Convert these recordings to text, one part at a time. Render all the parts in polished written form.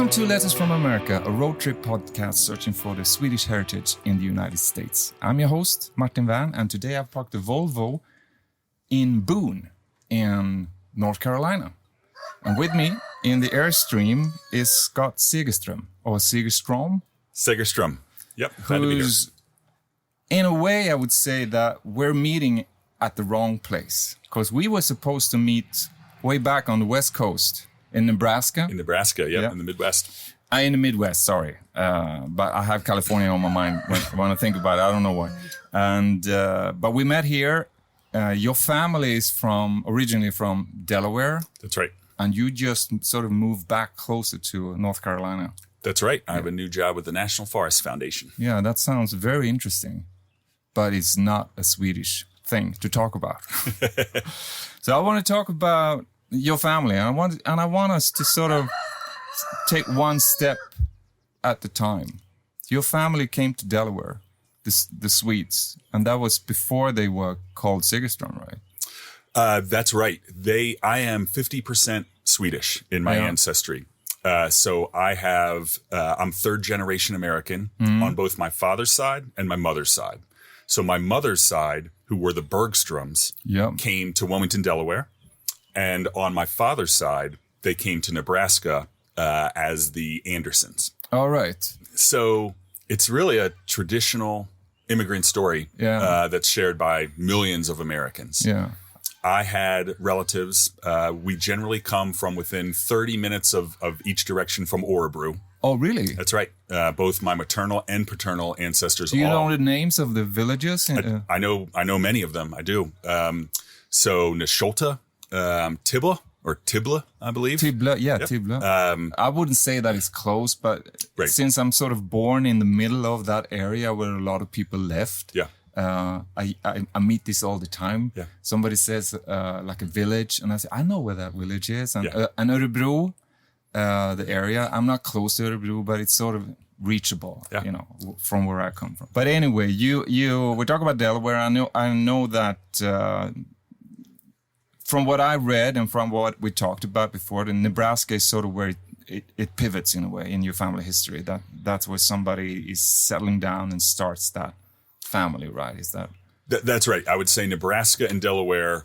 Welcome to Letters from America, a road trip podcast searching for the Swedish heritage in the United States. I'm your host, Martin Van, and today I've parked the Volvo in Boone in North Carolina. And with me in the Airstream is Scott Segerstrom, or Segerstrom. Segerstrom. Yep. Glad to be here. In a way, I would say that we're meeting at the wrong place, because we were supposed to meet way back on the West Coast in Nebraska. In Nebraska, yeah, in the Midwest. In the Midwest, sorry. But I have California on my mind when I think about it. I don't know why. And but we met here. Your family is originally from Delaware. That's right. And you just sort of moved back closer to North Carolina. That's right. I have a new job with the National Forest Foundation. Yeah, that sounds very interesting. But it's not a Swedish thing to talk about. So I want to talk about your family, and I want us to sort of take one step at a time. Your family came to Delaware, the Swedes, and that was before they were called Segerstrom, right? That's right. I am 50% Swedish in my ancestry. So I'm third generation American on both my father's side and my mother's side. So my mother's side, who were the Bergstroms, came to Wilmington, Delaware. And on my father's side, they came to Nebraska as the Andersons. All right. So it's really a traditional immigrant story that's shared by millions of Americans. Yeah. I had relatives. We generally come from within 30 minutes of each direction from Örebro. Oh, really? That's right. Both my maternal and paternal ancestors. Do you know the names of the villages? I know many of them. I do. So Nesholta, Tybble, I believe. Tybble, Tybble. I wouldn't say that it's close, but since I'm sort of born in the middle of that area where a lot of people left, I meet this all the time. Yeah. Somebody says like a village, and I say, I know where that village is. And Örebro, the area, I'm not close to Örebro, but it's sort of reachable, from where I come from. But anyway, we talk about Delaware. I know that from what I read and from what we talked about before, the Nebraska is sort of where it pivots in a way in your family history. That's where somebody is settling down and starts that family, right? Is that? That's right. I would say Nebraska and Delaware,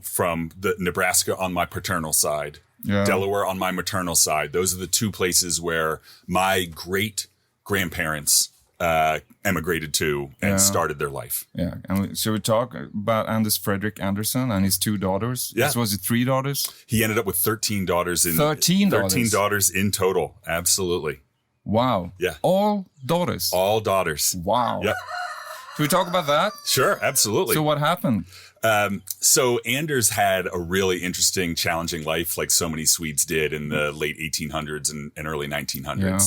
from the Nebraska on my paternal side, Delaware on my maternal side. Those are the two places where my great grandparents emigrated to and started their life. Yeah. And should we talk about Frederick Andersson and his two daughters? Yeah. Was it 3 daughters? He ended up with 13 daughters. 13 daughters in total. Absolutely. Wow. Yeah. All daughters? All daughters. Wow. Yep. Should we talk about that? Sure. Absolutely. So what happened? So Anders had a really interesting, challenging life, like so many Swedes did in the late 1800s and early 1900s. Yeah.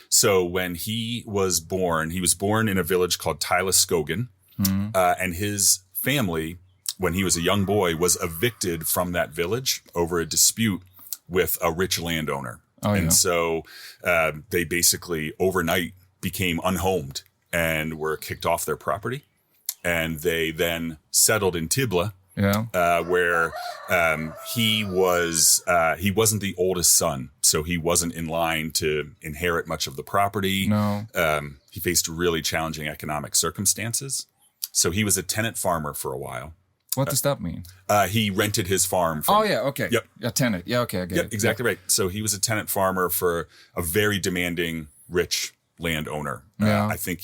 So when he was born in a village called Tybble, and his family, when he was a young boy, was evicted from that village over a dispute with a rich landowner. So they basically overnight became unhomed and were kicked off their property. And they then settled in Tybble, where he wasn't the oldest son, so he wasn't in line to inherit much of the property. No. He faced really challenging economic circumstances. So he was a tenant farmer for a while. What does that mean? He rented his farm. Okay. Yep. A tenant. Yeah, okay, I get it. Exactly right. So he was a tenant farmer for a very demanding, rich landowner. Yeah. I think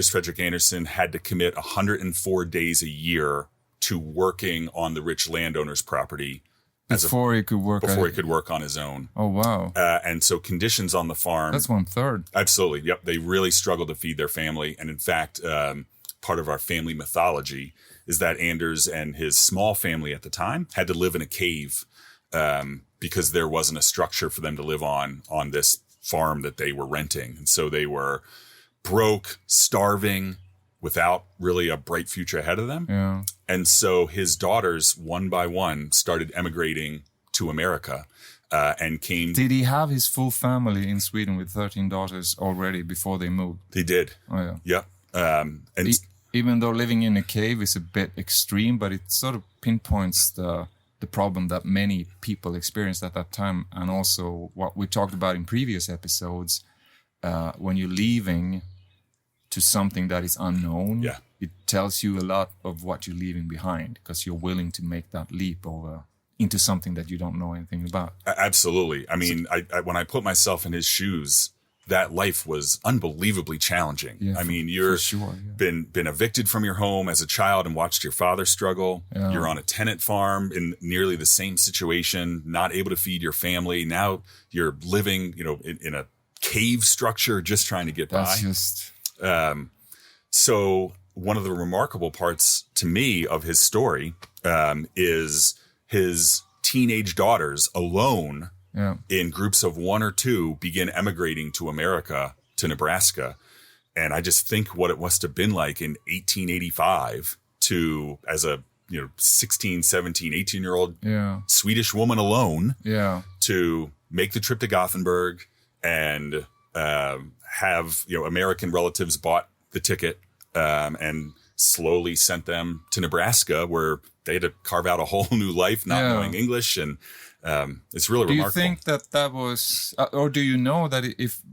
Frederick Andersson had to commit 104 days a year to working on the rich landowner's property before he could work on his own. Oh, wow. And so conditions on the farm. That's 1/3. Absolutely. Yep. They really struggled to feed their family. And in fact, part of our family mythology is that Anders and his small family at the time had to live in a cave because there wasn't a structure for them to live on this farm that they were renting. And so they were broke, starving, without really a bright future ahead of them. Yeah. And so his daughters, one by one, started emigrating to America and came. Did he have his full family in Sweden with 13 daughters already before they moved? He did. Oh, yeah. And even though living in a cave is a bit extreme, but it sort of pinpoints the the problem that many people experienced at that time, and also what we talked about in previous episodes, when you're leaving to something that is unknown, it tells you a lot of what you're leaving behind, because you're willing to make that leap over into something that you don't know anything about. Absolutely. I mean, I when I put myself in his shoes, that life was unbelievably challenging. Yeah, I mean, you're been evicted from your home as a child and watched your father struggle. Yeah. You're on a tenant farm in nearly the same situation, not able to feed your family. Now you're living, in a cave structure, just trying to get by. So one of the remarkable parts to me of his story is his teenage daughters alone, in groups of 1 or 2, begin emigrating to America, to Nebraska. And I just think what it must have been like in 1885 as a 16, 17, 18-year-old Swedish woman alone to make the trip to Gothenburg and have American relatives bought the ticket and slowly sent them to Nebraska, where they had to carve out a whole new life, not knowing English. And it's really remarkable. Do you think that was, or do you know that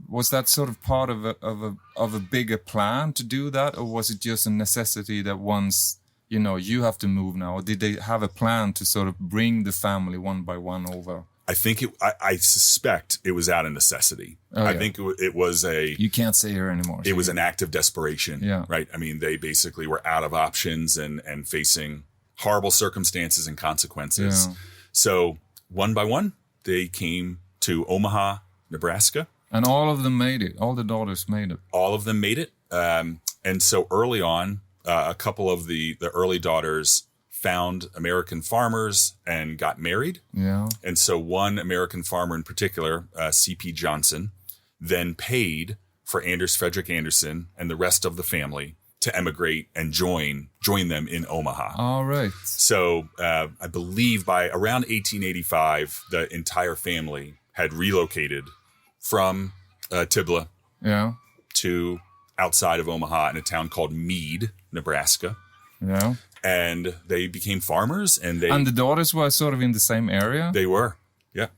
was that sort of part of a bigger plan to do that, or was it just a necessity that once you have to move now, or did they have a plan to sort of bring the family one by one over? I think I suspect it was out of necessity. I think it was you can't stay here anymore. It was an act of desperation, right? I mean, they basically were out of options and facing horrible circumstances and consequences. Yeah. So one by one, they came to Omaha, Nebraska. And all of them made it. All the daughters made it. All of them made it. And so early on, a couple of the early daughters found American farmers and got married. Yeah. And so one American farmer in particular, C.P. Johnson, then paid for Frederick Andersson and the rest of the family to emigrate and join them in Omaha. All right. So I believe by around 1885, the entire family had relocated from Tybble to outside of Omaha in a town called Mead, Nebraska. Yeah. And they became farmers, and the daughters were sort of in the same area. They were, yep.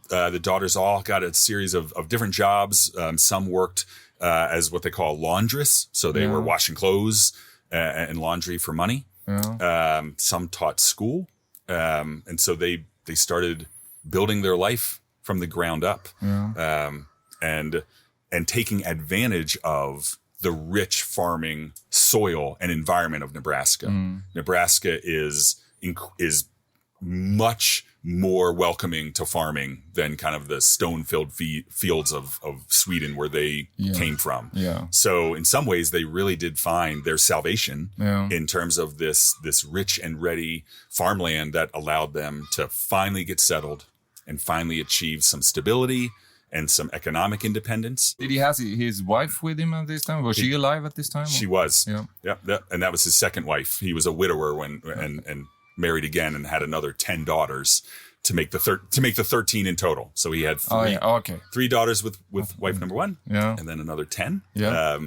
The daughters all got a series of different jobs. Some worked as what they call laundress, so they were washing clothes and laundry for money. Yeah. Some taught school, and so they started building their life from the ground up, and taking advantage of the rich farming soil and environment of Nebraska. Nebraska is much more welcoming to farming than kind of the stone-filled fields of Sweden where they came from. Yeah. So in some ways, they really did find their salvation in terms of this rich and ready farmland that allowed them to finally get settled and finally achieve some stability and some economic independence. Did he have his wife with him at this time? Was she alive at this time? She was. Yeah. And that was his second wife. He was a widower and married again and had another 10 daughters to make the 13 in total. So he had three daughters with wife number one, and then another 10. Yeah.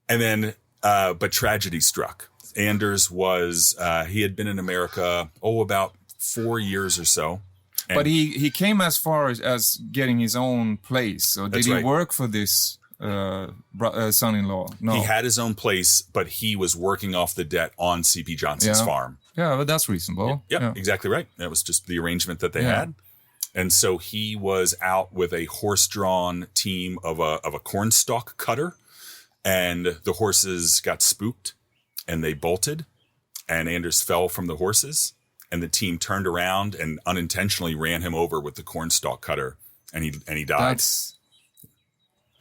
And then, but tragedy struck. Anders he had been in America, about 4 years or so. But he came as far as getting his own place. So did he work for this son-in-law? No. He had his own place, but he was working off the debt on C.P. Johnson's farm. Yeah, but that's reasonable. Yep, exactly right. That was just the arrangement that they had. And so he was out with a horse-drawn team of a cornstalk cutter, and the horses got spooked, and they bolted, and Anders fell from the horses. And the team turned around and unintentionally ran him over with the cornstalk cutter, and he died.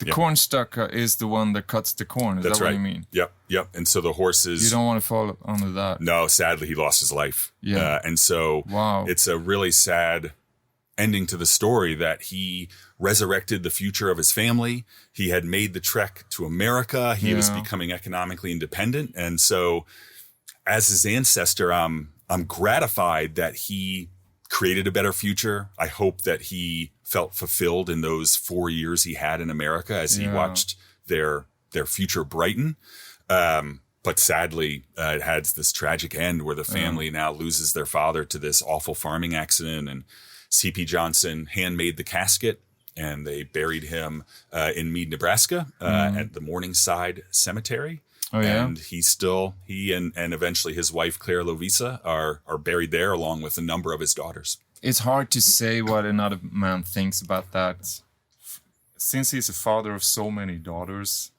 The cornstalk is the one that cuts the corn. Is that what you mean? Yep. And so the horses... You don't want to fall under that. No, sadly, he lost his life. Yeah. And so it's a really sad ending to the story that he resurrected the future of his family. He had made the trek to America. He was becoming economically independent. And so as his ancestor, I'm gratified that he created a better future. I hope that he felt fulfilled in those 4 years he had in America as he watched their future brighten. But sadly, it had this tragic end where the family now loses their father to this awful farming accident. And C.P. Johnson handmade the casket, and they buried him in Mead, Nebraska, at the Morningside Cemetery. Oh, yeah. And he and eventually his wife, Claire Lovisa, are buried there along with a number of his daughters. It's hard to say what another man thinks about that. Since he's a father of so many daughters,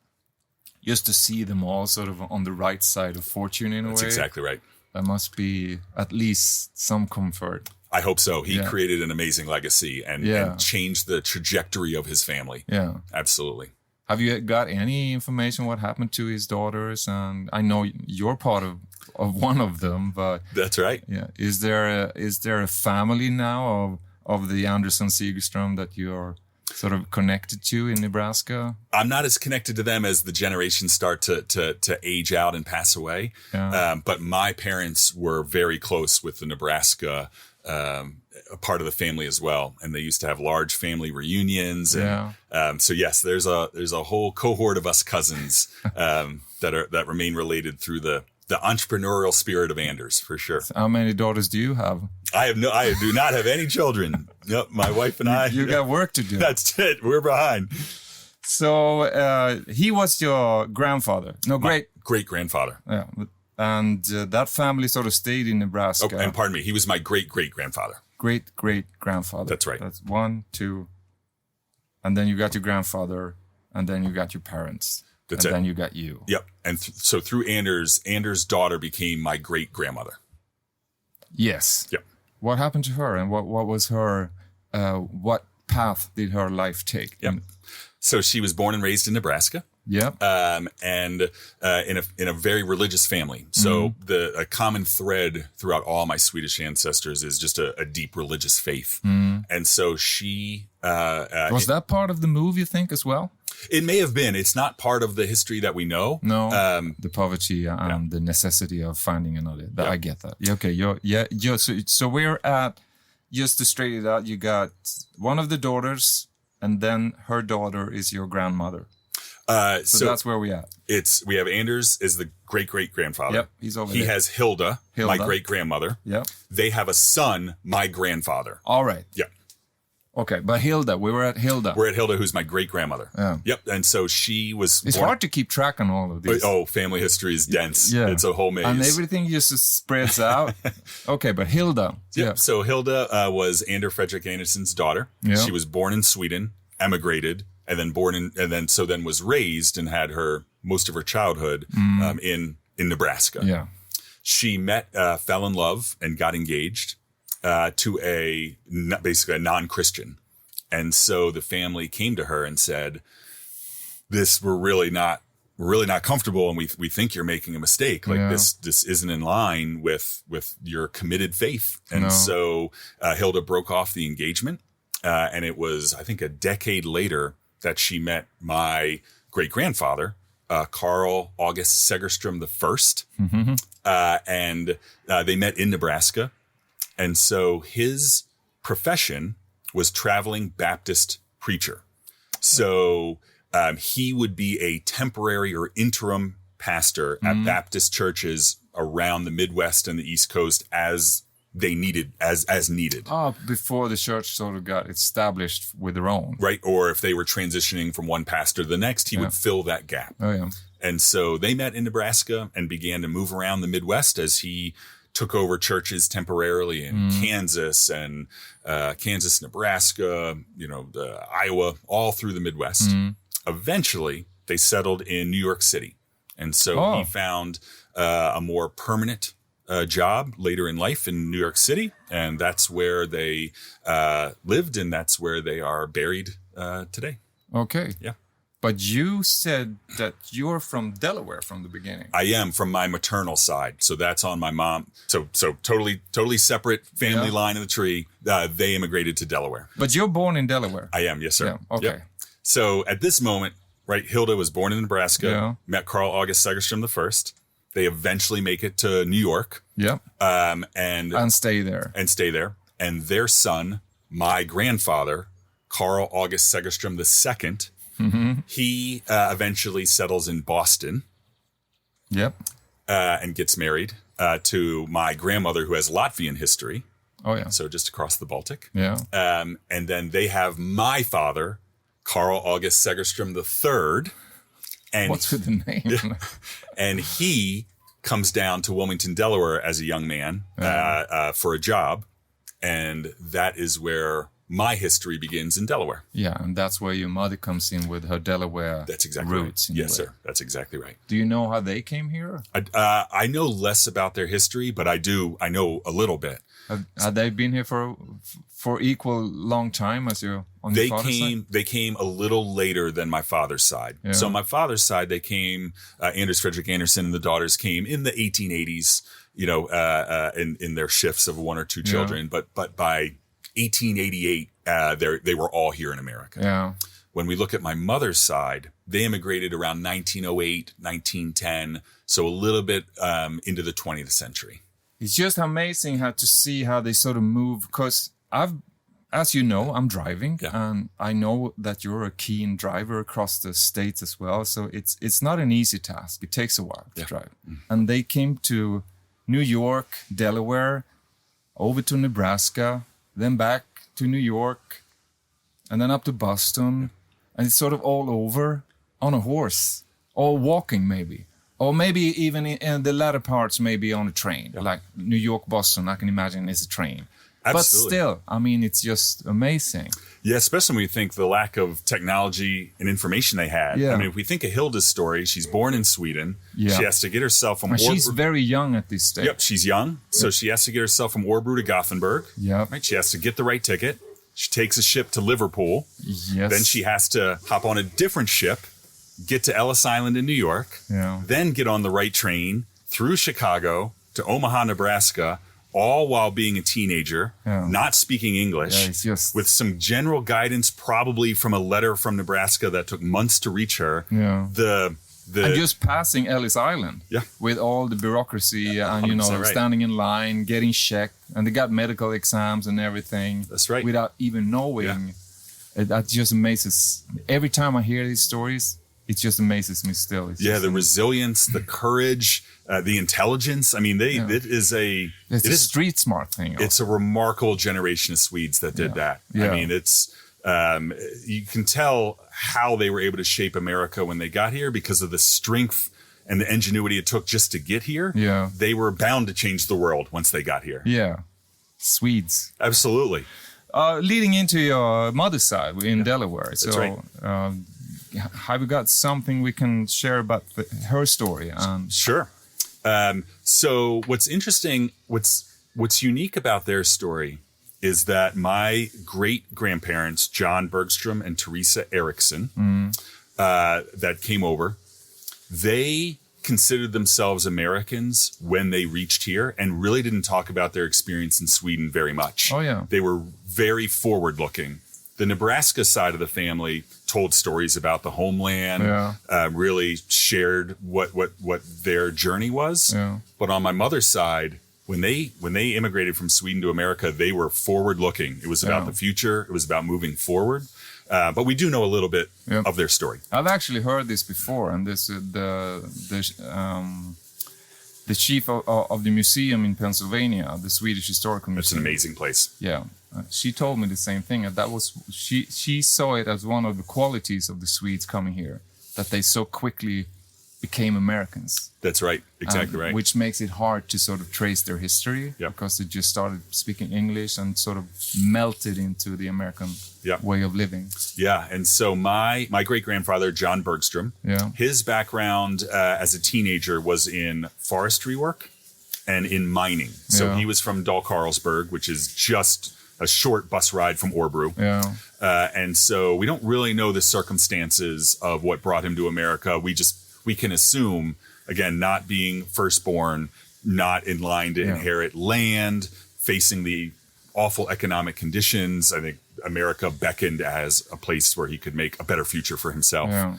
just to see them all sort of on the right side of fortune in a way. That's exactly right. That must be at least some comfort. I hope so. He created an amazing legacy and changed the trajectory of his family. Yeah. Absolutely. Have you got any information what happened to his daughters? And I know you're part of one of them, but that's right. Yeah, is there a family now of the Andersson Segerstrom that you're sort of connected to in Nebraska? I'm not as connected to them as the generations start to age out and pass away. Yeah. But my parents were very close with the Nebraska a part of the family as well, and they used to have large family reunions. And, so yes, there's a whole cohort of us cousins that remain related through the entrepreneurial spirit of Anders, for sure. So how many daughters do you have? I do not have any children. Nope, my wife and I. You got work to do. That's it. We're behind. So he was your grandfather? No, great grandfather. Yeah. And that family sort of stayed in Nebraska. Oh, and pardon me, he was my great-great-grandfather. Great-great-grandfather. That's right. That's 1, 2, and then you got your grandfather, and then you got your parents. That's and it. Then you got you. Yep. And so through Anders' daughter became my great-grandmother. Yes. Yep. What happened to her, and what was her, what path did her life take? Yep. So she was born and raised in Nebraska. Yep. And in a very religious family. So a common thread throughout all my Swedish ancestors is just a deep religious faith. And so she was that part of the move, you think, as well? It may have been. It's not part of the history that we know. No, the poverty and the necessity of finding another. I get that. Okay, so we're at, just to straighten it out, you got one of the daughters, and then her daughter is your grandmother. So that's where we at. We have Anders is the great-great-grandfather. Yep, he's over there. He has Hilda, my great-grandmother. Yep. They have a son, my grandfather. All right. Yep. Okay, but Hilda, we were at Hilda. We're at Hilda, who's my great-grandmother. Yeah. Yep, and so she was... It's hard to keep track on all of these. Oh, family history is dense. Yeah. It's a whole maze. And everything just spreads out. Okay, but Hilda. Yep. Yeah. So Hilda was Frederick Andersson's daughter. Yep. She was born in Sweden, emigrated, and then then was raised and had most of her childhood in Nebraska. Yeah. She fell in love and got engaged to basically a non-Christian. And so the family came to her and said, we're really not comfortable, and we think you're making a mistake. Like this isn't in line with your committed faith. And so Hilda broke off the engagement. And it was, I think, a decade later that she met my great-grandfather, Carl August Segerstrom I. And they met in Nebraska. And so his profession was traveling Baptist preacher. So he would be a temporary or interim pastor at Baptist churches around the Midwest and the East Coast as needed. Before the church sort of got established with their own. Right. Or if they were transitioning from one pastor to the next, he would fill that gap. Oh, yeah. And so they met in Nebraska and began to move around the Midwest as he took over churches temporarily in Kansas and Nebraska, Iowa, all through the Midwest. Eventually, they settled in New York City. And so he found a more permanent job later in life in New York City. And that's where they lived, and that's where they are buried today. Okay. Yeah. But you said that you're from Delaware from the beginning. I am, from my maternal side. So that's on my mom. So totally separate family line of the tree. They immigrated to Delaware. But you're born in Delaware. I am, yes, sir. Yeah. Okay. Yep. So at this moment, right, Hilda was born in Nebraska, met Carl August Segerstrom I. They eventually make it to New York. Yeah. And stay there. And their son, my grandfather, Carl August Segerstrom II, he eventually settles in Boston. Yep. and gets married to my grandmother, who has Latvian history. Oh, yeah. So just across the Baltic. Yeah. And then they have my father, Carl August Segerstrom III. And what's with the name? Yeah, and he comes down to Wilmington, Delaware as a young man for a job. And that is where my history begins in Delaware. Yeah, and that's where your mother comes in with her Delaware roots. Right. Yes, sir. That's exactly right. Do you know how they came here? I know less about their history, but I know a little bit. Have they been here for equal long time as your father's side? They came a little later than my father's side. Yeah. So my father's side, they came. Frederick Andersson and the daughters came in the 1880s. In their shifts of one or two children, but by 1888, they were all here in America. Yeah. When we look at my mother's side, they immigrated around 1908, 1910, so a little bit into the 20th century. It's just amazing to see how they sort of move, because as you know, I'm driving, and I know that you're a keen driver across the states as well. So it's not an easy task. It takes a while to drive. Mm. And they came to New York, Delaware, over to Nebraska, then back to New York, and then up to Boston. And it's sort of all over on a horse, or walking maybe. Or maybe even in the latter parts, maybe on a train. Yeah. Like New York, Boston, I can imagine is a train. Absolutely. But still, I mean, it's just amazing. Yeah, especially when you think the lack of technology and information they had. Yeah. I mean, if we think of Hilda's story, she's born in Sweden. Yeah. She has to get herself from Årbro. She's very young at this stage. Yep, she's young. So she has to get herself from Årbro to Gothenburg. Yeah. Right? She has to get the right ticket. She takes a ship to Liverpool. Yes. Then she has to hop on a different ship, get to Ellis Island in New York. Yeah. Then get on the right train through Chicago to Omaha, Nebraska, all while being a teenager, not speaking English, with some general guidance, probably from a letter from Nebraska that took months to reach her. Yeah. And just passing Ellis Island with all the bureaucrocy and, standing in line, getting checked, and they got medical exams and everything. That's right. Without even knowing. Yeah. That just amazes. Every time I hear these stories, it just amazes me still. The resilience, the courage, the intelligence. I mean, it's a street smart thing. Also. It's a remarkable generation of Swedes that did that. Yeah. I mean, it's you can tell how they were able to shape America when they got here because of the strength and the ingenuity it took just to get here. Yeah. They were bound to change the world once they got here. Yeah. Swedes. Absolutely. Leading into your mother's side in Delaware. That's right. Have you got something we can share about her story? Sure. So what's interesting, what's unique about their story is that my great-grandparents, John Bergstrom and Teresa Eriksson, that came over, they considered themselves Americans when they reached here and really didn't talk about their experience in Sweden very much. Oh, yeah. They were very forward-looking. The Nebraska side of the family told stories about the homeland, really shared what their journey was. Yeah. But on my mother's side, when they immigrated from Sweden to America, they were forward-looking. It was about the future. It was about moving forward. But we do know a little bit of their story. I've actually heard this before, and this the chief of the museum in Pennsylvania, the Swedish Historical Museum. It's an amazing place. Yeah. She told me the same thing. And that was she saw it as one of the qualities of the Swedes coming here, that they so quickly became Americans. That's right. Exactly right. Which makes it hard to sort of trace their history because they just started speaking English and sort of melted into the American way of living. Yeah. And so my great-grandfather, John Bergstrom, his background as a teenager was in forestry work and in mining. So he was from Dahl-Carlsberg, which is just a short bus ride from Årbro. Yeah. And so we don't really know the circumstances of what brought him to America. We can assume, again, not being firstborn, not in line to inherit land, facing the awful economic conditions. I think America beckoned as a place where he could make a better future for himself. Yeah.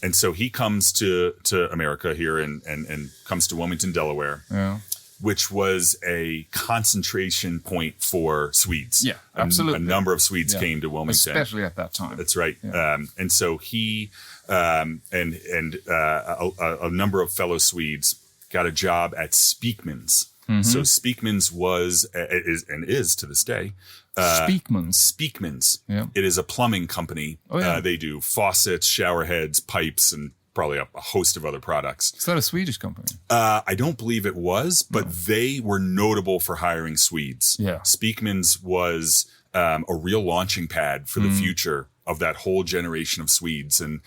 And so he comes to America here and comes to Wilmington, Delaware. Yeah. Which was a concentration point for Swedes. Yeah, absolutely. A number of Swedes came to Wilmington. Especially at that time. That's right. Yeah. And so he and a number of fellow Swedes got a job at Speakman's. So Speakman's is to this day. Speakman's. Yeah. It is a plumbing company. Oh, yeah. They do faucets, shower heads, pipes, and probably a host of other products. Is that a Swedish company? I don't believe it was, but they were notable for hiring Swedes. Yeah. Speakman's was a real launching pad for the future of that whole generation of Swedes. And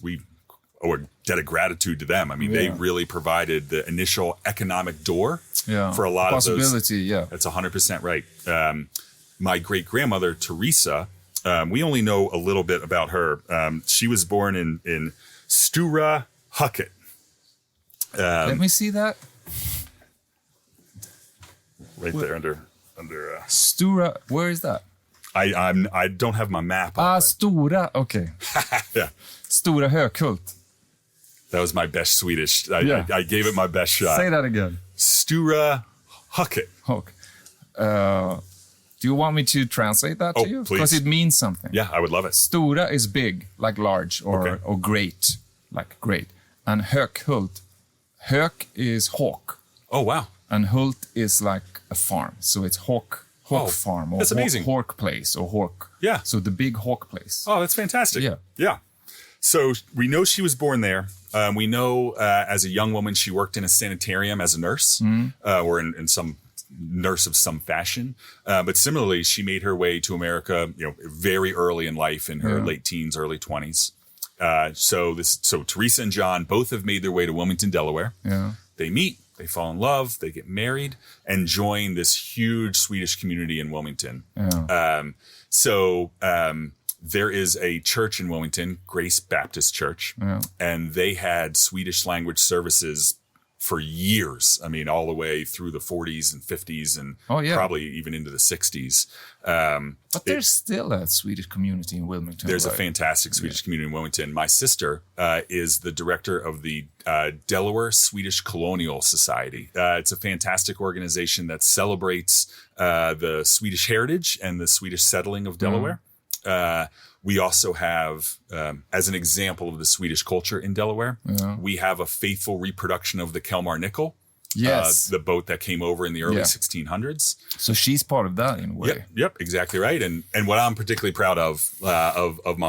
we owe a debt of gratitude to them. I mean, they really provided the initial economic door for a lot of those. Possibility, yeah. That's 100% right. My great-grandmother, Teresa, we only know a little bit about her. She was born in Stura Hucket. Let me see that. Right there under Stura, where is that? I don't have my map. Stora, okay. Yeah. Stora Hökult. That was my best Swedish. I gave it my best shot. Say that again. Stura Hucket. Do you want me to translate that to you? Please. Because it means something. Yeah, I would love it. Stora is big, like large, or great, like great. And Hökhult, Hök is hawk. Oh, wow. And Hult is like a farm. So it's hawk farm. Or that's amazing. Hawk place or hawk. Yeah. So the big hawk place. Oh, that's fantastic. Yeah. Yeah. So we know she was born there. We know as a young woman, she worked in a sanitarium as a nurse or in some nurse of some fashion. But similarly, she made her way to America, very early in life in her late teens, early 20s. So Teresa and John both have made their way to Wilmington, Delaware. Yeah. They meet, they fall in love, they get married, and join this huge Swedish community in Wilmington. Yeah. There is a church in Wilmington, Grace Baptist Church, and they had Swedish language services for years. I mean, all the way through the 40s and 50s and probably even into the 60s. But there's still a Swedish community in Wilmington. There's a fantastic Swedish community in Wilmington. My sister is the director of the Delaware Swedish Colonial Society. It's a fantastic organization that celebrates the Swedish heritage and the Swedish settling of Delaware. We also have, as an example of the Swedish culture in Delaware, we have a faithful reproduction of the Kalmar Nickel, the boat that came over in the early 1600s. So she's part of that in a way. Yep, exactly right. And what I'm particularly proud of my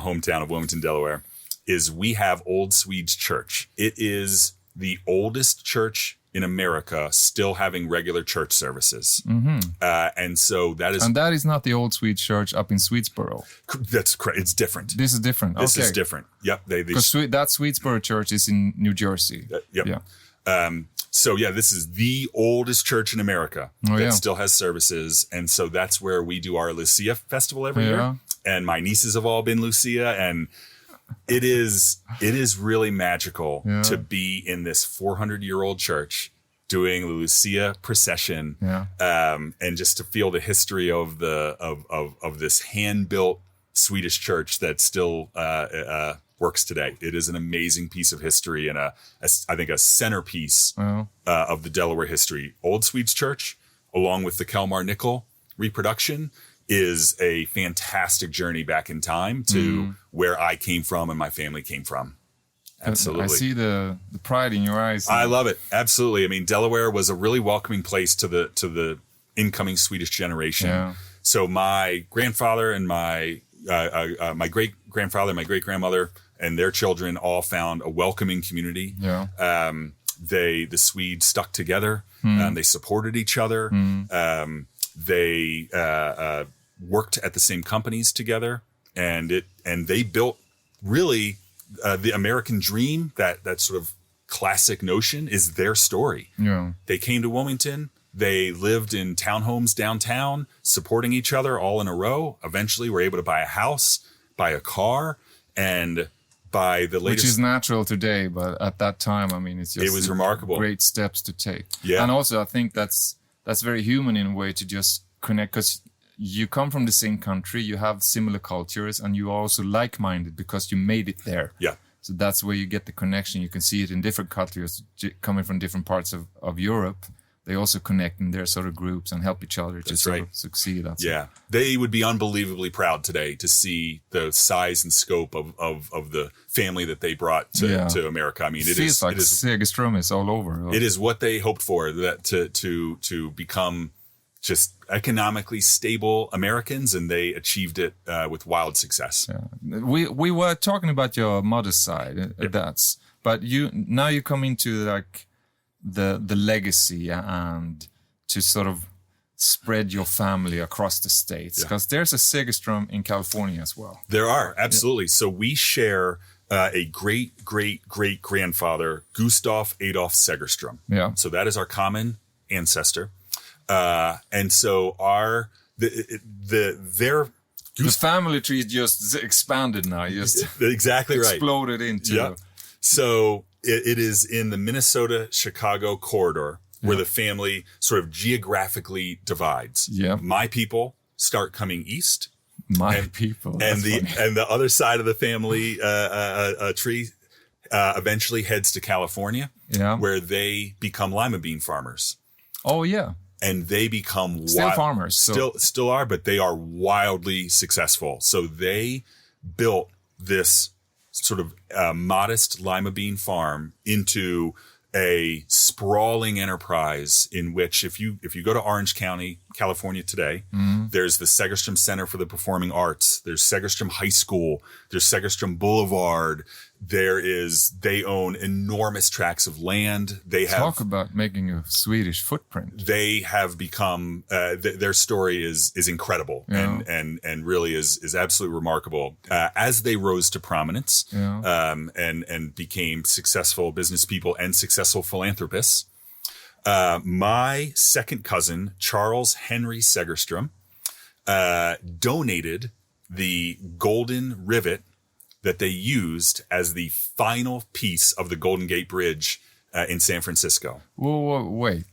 hometown of Wilmington, Delaware, is we have Old Swedes Church. It is the oldest church in America still having regular church services. And so that is... And that is not the Old Swede Church up in Swedesboro. That's correct. It's different. This is different. This is different. Yep. Because that Swedesboro Church is in New Jersey. Yep. Yeah. This is the oldest church in America that still has services. And so that's where we do our Lucia festival every year. And my nieces have all been Lucia, and it is really magical to be in this 400-year-old church doing the Lucia procession, and just to feel the history of this hand-built Swedish church that still works today. It is an amazing piece of history and I think a centerpiece of the Delaware history. Old Swedes Church, along with the Kalmar Nickel reproduction, is a fantastic journey back in time to where I came from and my family came from. Absolutely. I see the pride in your eyes. I love it. Absolutely. I mean, Delaware was a really welcoming place to the incoming Swedish generation. Yeah. So my grandfather and my great-grandfather, my great-grandmother, and their children all found a welcoming community. Yeah. The Swedes stuck together. They supported each other. They worked at the same companies together, and they built really the American dream. That sort of classic notion is their story. Yeah. They came to Wilmington. They lived in townhomes downtown, supporting each other all in a row. Eventually, were able to buy a house, buy a car, and by the latest, which is natural today, but at that time, I mean, it was remarkable. Great steps to take. Yeah, and also I think that's very human in a way to just connect, because you come from the same country, you have similar cultures, and you are also like-minded because you made it there. Yeah. So that's where you get the connection. You can see it in different cultures coming from different parts of Europe, they also connect in their sort of groups and help each other to sort of succeed. They would be unbelievably proud today to see the size and scope of the family that they brought to America. I mean, it feels like Segerstrom is all over. It is what they hoped for, that to become just economically stable Americans, and they achieved it with wild success. Yeah. We were talking about your mother's side, but now you come into like the legacy and to sort of spread your family across the states, because there's a Segerstrom in California as well. There are, absolutely. So we share a great-great-great-grandfather, Gustav Adolf Segerstrom. Yeah. So that is our common ancestor. And so the family tree just expanded now. Just exactly right. Exploded into. Yeah. So it is in the Minnesota-Chicago corridor where the family sort of geographically divides. Yeah. My people start coming east. People. And the other side of the family tree eventually heads to California, where they become lima bean farmers. Oh, yeah. And they become still farmers. Still are, but they are wildly successful. So they built this sort of modest lima bean farm into a sprawling enterprise in which, if you go to Orange County, California today, there's the Segerstrom Center for the Performing Arts. There's Segerstrom High School. There's Segerstrom Boulevard. They own enormous tracts of land. Talk about making a Swedish footprint. They have become, their story is incredible and really is absolutely remarkable. As they rose to prominence, and became successful business people and successful philanthropists, my second cousin, Charles Henry Segerstrom, donated the golden rivet that they used as the final piece of the Golden Gate Bridge in San Francisco. Whoa, wait.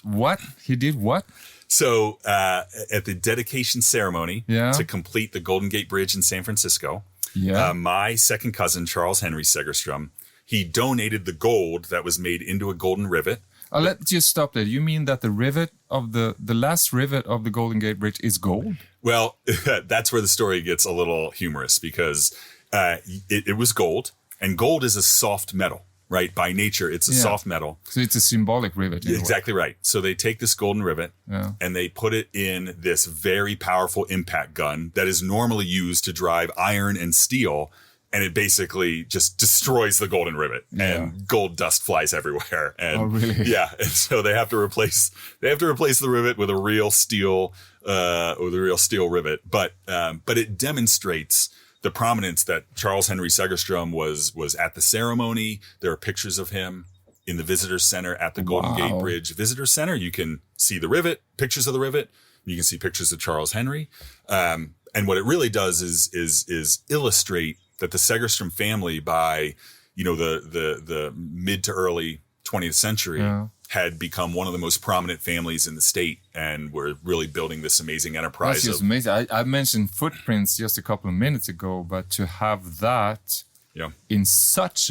What? He did what? So at the dedication ceremony to complete the Golden Gate Bridge in San Francisco, my second cousin, Charles Henry Segerstrom, he donated the gold that was made into a golden rivet. Let's just stop there. You mean that the rivet of the last rivet of the Golden Gate Bridge is gold? Well, that's where the story gets a little humorous, because it was gold, and gold is a soft metal, right? By nature, it's a soft metal. So it's a symbolic rivet. Exactly right. So they take this golden rivet and they put it in this very powerful impact gun that is normally used to drive iron and steel. And it basically just destroys the golden rivet, and gold dust flies everywhere. And, oh, really? Yeah, and so they have to replace the rivet with a real steel rivet. But it demonstrates the prominence that Charles Henry Segerstrom was at the ceremony. There are pictures of him in the visitor center at the Golden Gate Bridge Visitor Center. You can see the rivet, pictures of the rivet. You can see pictures of Charles Henry. And what it really does is illustrate that the Segerstrom family, by the mid to early 20th century, had become one of the most prominent families in the state, and were really building this amazing enterprise. That's just amazing. I mentioned footprints just a couple of minutes ago, but to have that in such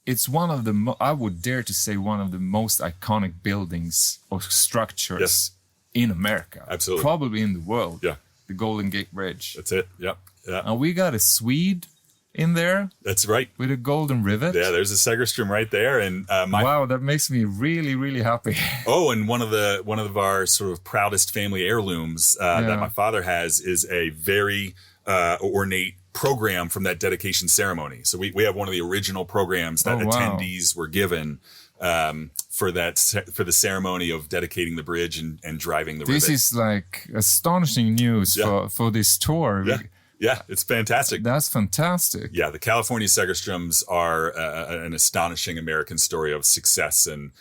it's one of the I would dare to say one of the most iconic buildings or structures in America. Absolutely, probably in the world. Yeah, the Golden Gate Bridge. That's it. Yep. Yeah. And we got a Swede in there. That's right. With a golden rivet. Yeah, there's a Segerstrom right there. And wow, that makes me really, really happy. Oh, and one of our sort of proudest family heirlooms that my father has is a very ornate program from that dedication ceremony. So we have one of the original programs that attendees were given for the ceremony of dedicating the bridge and driving the rivet. This is like astonishing news for this tour. Yeah. Yeah, it's fantastic. That's fantastic. Yeah, the California Segerstroms are an astonishing American story of success and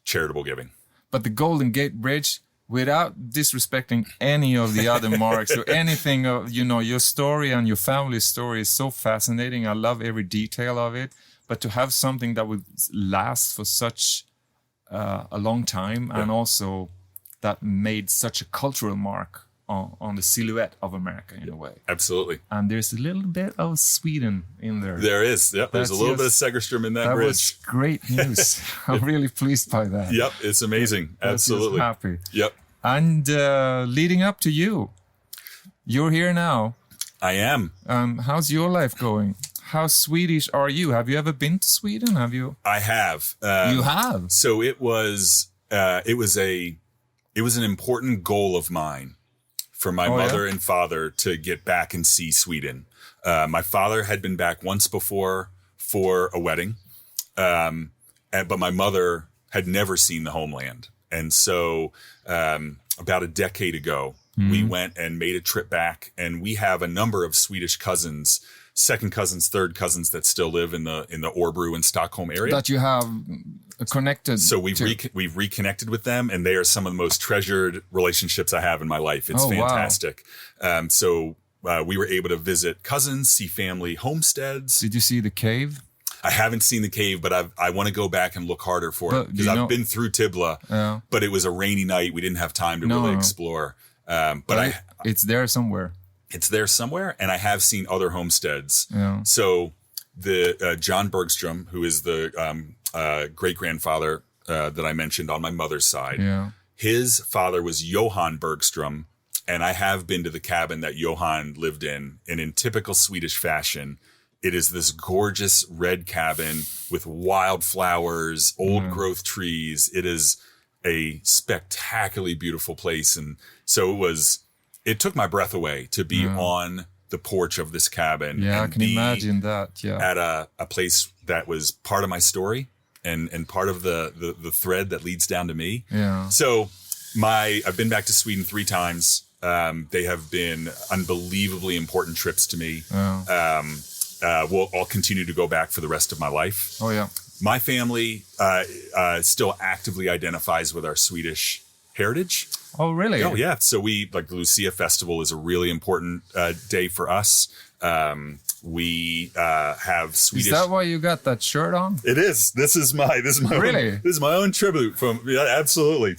charitable giving. But the Golden Gate Bridge, without disrespecting any of the other marks or anything, your story and your family's story is so fascinating. I love every detail of it. But to have something that would last for such a long time, and also that made such a cultural mark on the silhouette of America in a way. Absolutely. And there's a little bit of Sweden in there. There is. Yep. There's a little bit of Segerstrom in that bridge. That was great news. I'm really pleased by that. Yep. It's amazing. Absolutely. Happy. Yep. And leading up to you're here now. I am. How's your life going? How Swedish are you? Have you ever been to Sweden? Have you? I have. You have. So it was an important goal of mine for my mother and father to get back and see Sweden. My father had been back once before for a wedding, but my mother had never seen the homeland. And so about a decade ago, we went and made a trip back, and we have a number of Swedish cousins, second cousins, third cousins that still live in the Årbro and Stockholm area. That you have connected. So we've reconnected with them, and they are some of the most treasured relationships I have in my life. It's fantastic. Wow. So we were able to visit cousins, see family homesteads. Did you see the cave? I haven't seen the cave, but I want to go back and look harder for it, because I've been through Tybble, but it was a rainy night. We didn't have time to really explore. But it's there somewhere. It's there somewhere, and I have seen other homesteads. Yeah. So the John Bergstrom, who is the great-grandfather that I mentioned on my mother's side, his father was Johan Bergstrom, and I have been to the cabin that Johan lived in, and in typical Swedish fashion, it is this gorgeous red cabin with wildflowers, old-growth trees. It is a spectacularly beautiful place, and so it took my breath away to be on the porch of this cabin. Yeah, and I can imagine that. Yeah, at a place that was part of my story and part of the thread that leads down to me. Yeah. So I've been back to Sweden 3 times. They have been unbelievably important trips to me. I'll continue to go back for the rest of my life. Oh yeah. My family still actively identifies with our Swedish heritage. Oh, really? Oh, yeah. So the Lucia Festival is a really important day for us. We have Swedish. Is that why you got that shirt on? It is. This is my really? This is my own tribute from. Yeah, absolutely.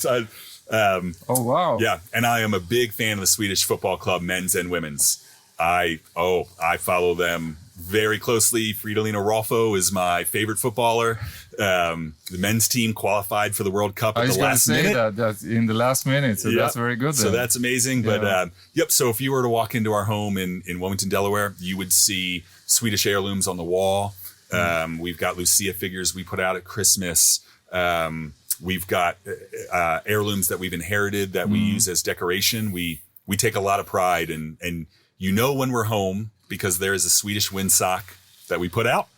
Oh wow. Yeah, and I am a big fan of the Swedish football club, men's and women's. I follow them very closely. Fridolina Rolfo is my favorite footballer. The men's team qualified for the World Cup at the last minute. I was going to say that in the last minute, so that's very good. So that's amazing. But so if you were to walk into our home in Wilmington, Delaware, you would see Swedish heirlooms on the wall. We've got Lucia figures we put out at Christmas. We've got heirlooms that we've inherited that we use as decoration. We take a lot of pride, and when we're home, because there is a Swedish windsock that we put out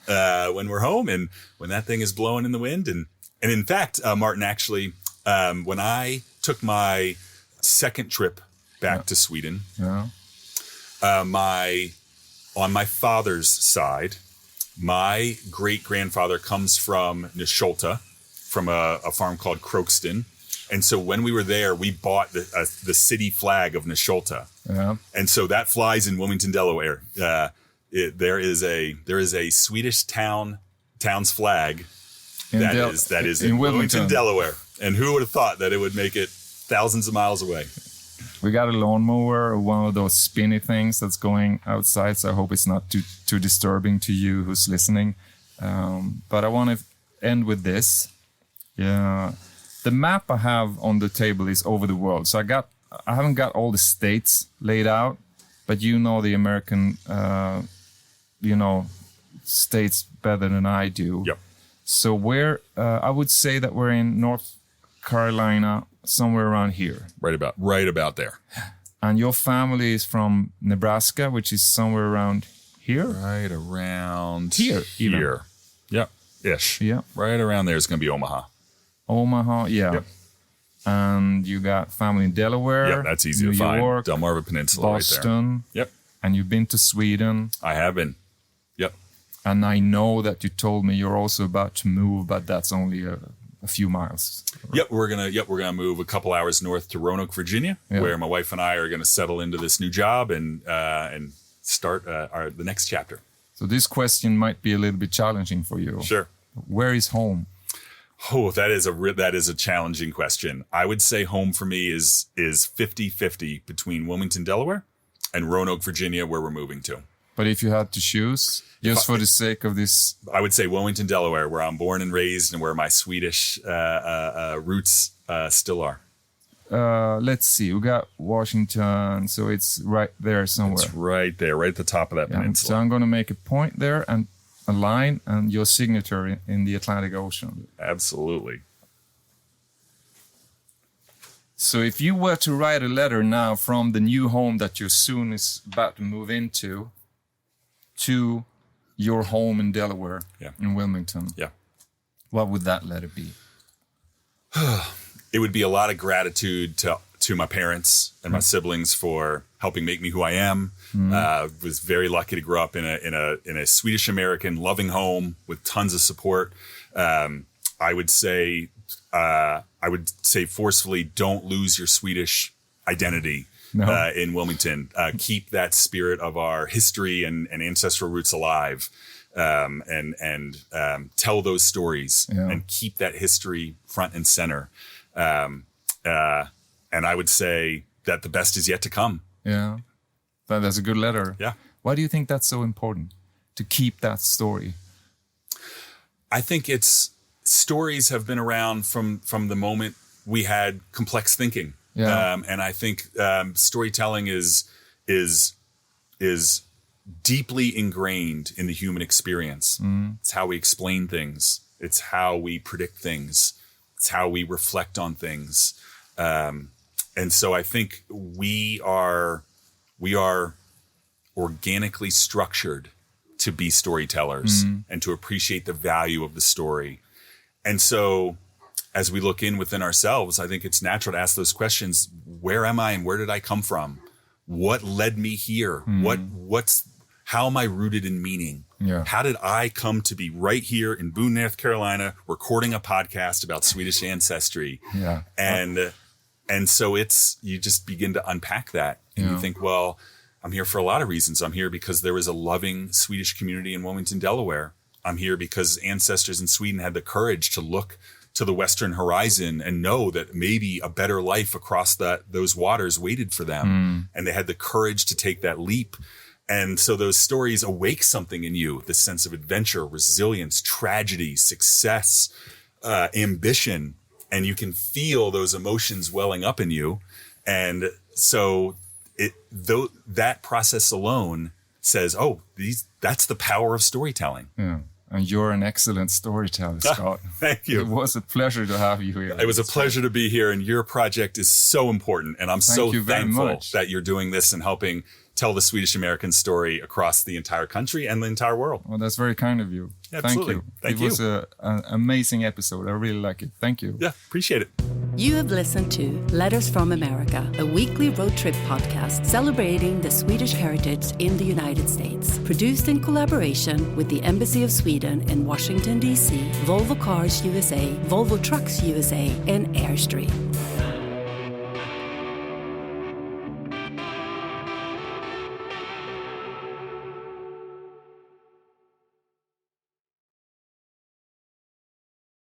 when we're home, and when that thing is blowing in the wind. And in fact, Martin, actually, when I took my second trip back to Sweden, on my father's side, my great-grandfather comes from Nesholta, from a farm called Crookston. And so when we were there, we bought the city flag of Nesholta. Yeah. And so that flies in Wilmington, Delaware. There is a Swedish town's flag that is in Wilmington, Delaware. And who would have thought that it would make it thousands of miles away? We got a lawnmower, one of those spinny things that's going outside. So I hope it's not too disturbing to you who's listening. But I want to end with this. Yeah. The map I have on the table is over the world. So I haven't got all the states laid out, but the American, states better than I do. Yep. So I would say that we're in North Carolina, somewhere around here. Right about there. And your family is from Nebraska, which is somewhere around here? Right around here. Here. Yep. Ish. Yeah. Right around there is going to be Omaha. Omaha, yeah. Yep. And you got family in Delaware. Yeah, that's easy to find. New York, Delmarva Peninsula, Boston. Right there. Yep. And you've been to Sweden. I have been. Yep. And I know that you told me you're also about to move, but that's only a few miles. Yep, we're gonna move a couple hours north to Roanoke, Virginia, where my wife and I are gonna settle into this new job and start the next chapter. So this question might be a little bit challenging for you. Sure. Where is home? Oh, that is a challenging question. I would say home for me is 50-50 between Wilmington, Delaware, and Roanoke, Virginia, where we're moving to. But if you had to choose, just for the sake of this, I would say Wilmington, Delaware, where I'm born and raised, and where my Swedish roots still are. Let's see. We got Washington, so it's right there somewhere. It's right there, right at the top of that peninsula. So I'm going to make a point there and a line and your signature in the Atlantic Ocean. Absolutely. So if you were to write a letter now from the new home that you soon is about to move into to your home in Delaware, in Wilmington, what would that letter be? It would be a lot of gratitude to my parents and my siblings for helping make me who I am. Was very lucky to grow up in a Swedish American loving home with tons of support. I would say forcefully, don't lose your Swedish identity in Wilmington. Keep that spirit of our history and ancestral roots alive, and tell those stories and keep that history front and center. And I would say that the best is yet to come. Yeah, that's a good letter. Yeah. Why do you think that's so important to keep that story? I think stories have been around from the moment we had complex thinking. Yeah. And I think storytelling is deeply ingrained in the human experience. It's how we explain things. It's how we predict things. It's how we reflect on things. And so I think we are organically structured to be storytellers and to appreciate the value of the story. And so as we look within ourselves, I think it's natural to ask those questions. Where am I and where did I come from? What led me here? How am I rooted in meaning? Yeah. How did I come to be right here in Boone, North Carolina, recording a podcast about Swedish ancestry? Yeah. And so you just begin to unpack that. And you think, well, I'm here for a lot of reasons. I'm here because there was a loving Swedish community in Wilmington, Delaware. I'm here because ancestors in Sweden had the courage to look to the Western horizon and know that maybe a better life across those waters waited for them. And they had the courage to take that leap. And so those stories awake something in you, this sense of adventure, resilience, tragedy, success, ambition, and you can feel those emotions welling up in you. And so that process alone says, that's the power of storytelling. Yeah. And you're an excellent storyteller, Scott. Thank you. It was a pleasure to have you here. It was a pleasure to be here, and your project is so important. And I'm so thankful that you're doing this and helping tell the Swedish American story across the entire country and the entire world. Well, that's very kind of you. Absolutely. Thank you. It was an amazing episode. I really like it. Thank you. Yeah, appreciate it. You have listened to Letters from America, a weekly road trip podcast celebrating the Swedish heritage in the United States. Produced in collaboration with the Embassy of Sweden in Washington, D.C., Volvo Cars USA, Volvo Trucks USA, and Airstream.